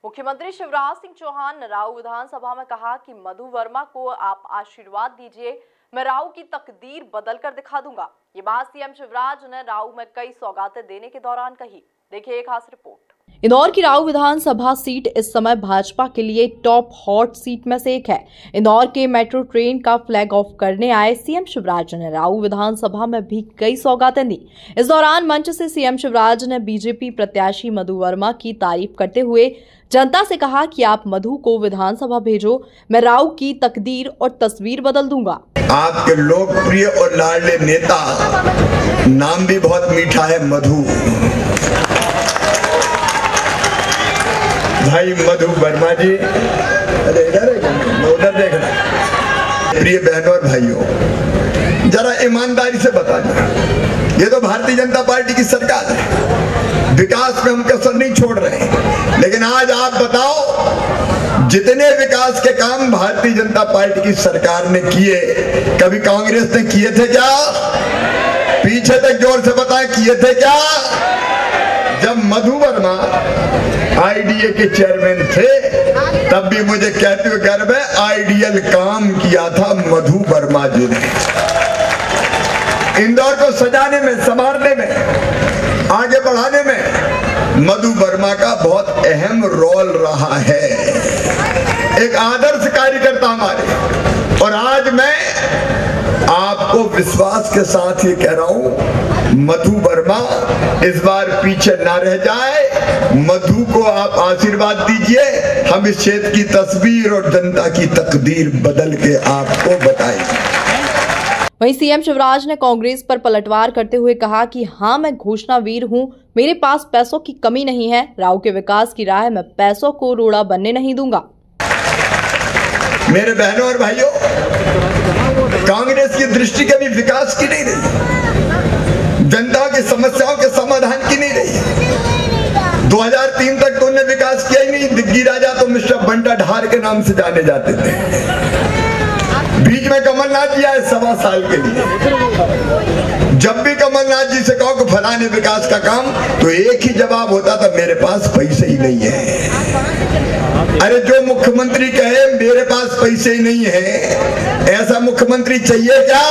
मुख्यमंत्री शिवराज सिंह चौहान ने राऊ विधानसभा में कहा कि मधु वर्मा को आप आशीर्वाद दीजिए, मैं राऊ की तकदीर बदल कर दिखा दूंगा। ये बात सीएम शिवराज ने राऊ में कई सौगातें देने के दौरान कही। देखिए एक खास रिपोर्ट। इंदौर की राऊ विधानसभा सीट इस समय भाजपा के लिए टॉप हॉट सीट में से एक है। इंदौर के मेट्रो ट्रेन का फ्लैग ऑफ करने आए सीएम शिवराज ने राऊ विधानसभा में भी कई सौगातें दी। इस दौरान मंच से सीएम शिवराज ने बीजेपी प्रत्याशी मधु वर्मा की तारीफ करते हुए जनता से कहा कि आप मधु को विधानसभा भेजो, मैं राऊ की तकदीर और तस्वीर बदल दूंगा। आपके लोकप्रिय और लाडले नेता, नाम भी बहुत मीठा है, मधु भाई मधु वर्मा जी। अरे इधर उधर देख रहा। प्रिय बहनों और भाइयों, जरा ईमानदारी से बताना, ये तो भारतीय जनता पार्टी की सरकार है, विकास में हम कसर नहीं छोड़ रहे, लेकिन आज आप बताओ जितने विकास के काम भारतीय जनता पार्टी की सरकार ने किए, कभी कांग्रेस ने किए थे क्या? पीछे तक जोर से बताएं, किए थे क्या? जब मधु वर्मा आईडीए के चेयरमैन थे तब भी मुझे कहते हुए गर्व है, आइडियल काम किया था मधु वर्मा जी ने। इंदौर को सजाने में, संवारने में, आगे बढ़ाने में मधु वर्मा का बहुत अहम रोल रहा है। एक आदर्श कार्यकर्ता हमारे। और आज मैं आपको विश्वास के साथ ये कह रहा हूं, मधु वर्मा इस बार पीछे ना रह जाए। मधु को आप आशीर्वाद दीजिए, हम इस क्षेत्र की तस्वीर और जनता की तकदीर बदल के आपको बताएंगे। वहीं सीएम शिवराज ने कांग्रेस पर पलटवार करते हुए कहा कि हाँ, मैं घोषणावीर हूं, मेरे पास पैसों की कमी नहीं है, राऊ के विकास की राह में पैसों को रोड़ा बनने नहीं दूंगा। मेरे बहनों और भाइयों, कांग्रेस की दृष्टि कभी विकास की नहीं रही, जनता की समस्याओं के समाधान की नहीं रही। 2003 तक तो उन्होंने विकास किया ही नहीं। दिग्गी राजा तो मिस्टर बंटा ढार के नाम से जाने जाते थे। बीच में कमलनाथ जी आए 1.25 साल के लिए। जब भी कमलनाथ जी से कहो कि फलाने विकास का काम, तो एक ही जवाब होता था, मेरे पास पैसे ही नहीं है। अरे जो मुख्यमंत्री कहे मेरे पास पैसे ही नहीं है, ऐसा मुख्यमंत्री चाहिए क्या?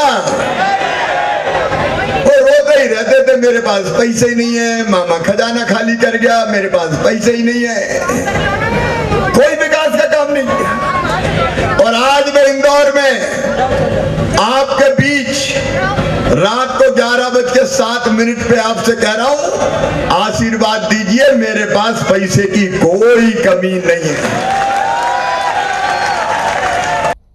वो रोते ही रहते थे, मेरे पास पैसे ही नहीं है, मामा खजाना खाली कर गया, मेरे पास पैसे ही नहीं है। कोई विकास का काम नहीं किया। और आज मैं इंदौर में आपके बीच रात को 11:07 पे आपसे कह रहा हूं, आशीर्वाद दीजिए, मेरे पास पैसे की कोई कमी नहीं है।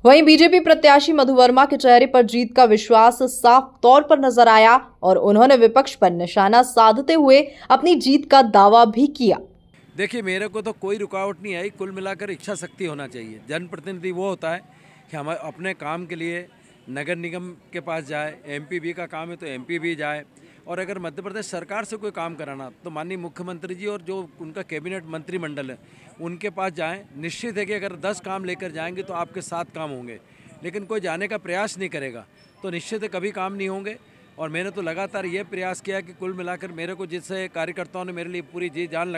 वहीं बीजेपी प्रत्याशी मधु वर्मा के चेहरे पर जीत का विश्वास साफ तौर पर नजर आया और उन्होंने विपक्ष पर निशाना साधते हुए अपनी जीत का दावा भी किया। देखिए, मेरे को तो कोई रुकावट नहीं आई। कुल मिलाकर इच्छा शक्ति होना चाहिए। जनप्रतिनिधि वो होता है कि हम अपने काम के लिए नगर निगम के पास जाए, एमपी का काम है तो एमपी भी जाए, और अगर मध्य प्रदेश सरकार से कोई काम कराना तो माननीय मुख्यमंत्री जी और जो उनका कैबिनेट मंत्रिमंडल है उनके पास जाएं। निश्चित है कि अगर 10 काम लेकर जाएंगे तो आपके 7 काम होंगे, लेकिन कोई जाने का प्रयास नहीं करेगा तो निश्चित है कभी काम नहीं होंगे। और मैंने तो लगातार ये प्रयास किया कि कुल मिलाकर मेरे को, जिससे कार्यकर्ताओं ने मेरे लिए पूरी जी जान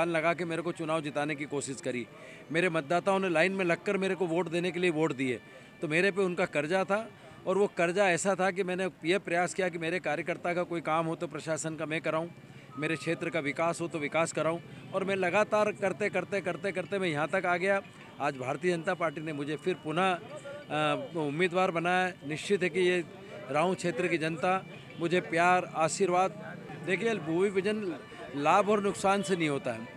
लगा के मेरे को चुनाव जिताने की कोशिश करी, मेरे मतदाताओं ने लाइन में लगकर मेरे को वोट देने के लिए वोट दिए, तो मेरे पे उनका कर्जा था। और वो कर्जा ऐसा था कि मैंने ये प्रयास किया कि मेरे कार्यकर्ता का कोई काम हो तो प्रशासन का मैं कराऊं, मेरे क्षेत्र का विकास हो तो विकास कराऊं, और मैं लगातार करते मैं यहाँ तक आ गया। आज भारतीय जनता पार्टी ने मुझे फिर पुनः उम्मीदवार बनाया। निश्चित है कि ये राऊ क्षेत्र की जनता मुझे प्यार, आशीर्वाद। देखिए, भूमि पूजन लाभ और नुकसान से नहीं होता है,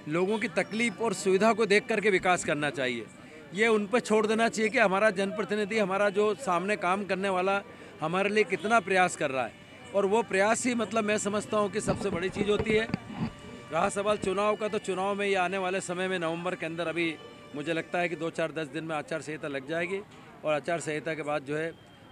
लोगों की तकलीफ और सुविधा को देख करके विकास करना चाहिए। ये उन पर छोड़ देना चाहिए कि हमारा जनप्रतिनिधि, हमारा जो सामने काम करने वाला हमारे लिए कितना प्रयास कर रहा है, और वो प्रयास ही मतलब मैं समझता हूँ कि सबसे बड़ी चीज़ होती है। रहा सवाल चुनाव का, तो चुनाव में ये आने वाले समय में नवंबर के अंदर, अभी मुझे लगता है कि 2-4-10 दिन में आचार संहिता लग जाएगी, और आचार संहिता के बाद जो है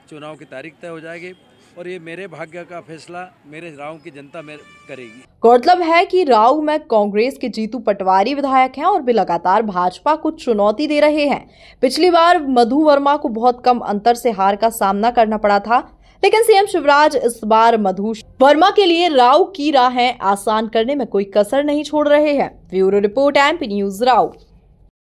चुनाव की तारीख तय हो जाएगी, और ये मेरे भाग्य का फैसला मेरे राऊ की जनता में करेगी। गौरतलब है कि राऊ में कांग्रेस के जीतू पटवारी विधायक हैं और भी लगातार भाजपा को चुनौती दे रहे हैं। पिछली बार मधु वर्मा को बहुत कम अंतर से हार का सामना करना पड़ा था, लेकिन सीएम शिवराज इस बार मधु वर्मा के लिए राव की राहें आसान करने में कोई कसर नहीं छोड़ रहे हैं। Bureau report, MP news Rao.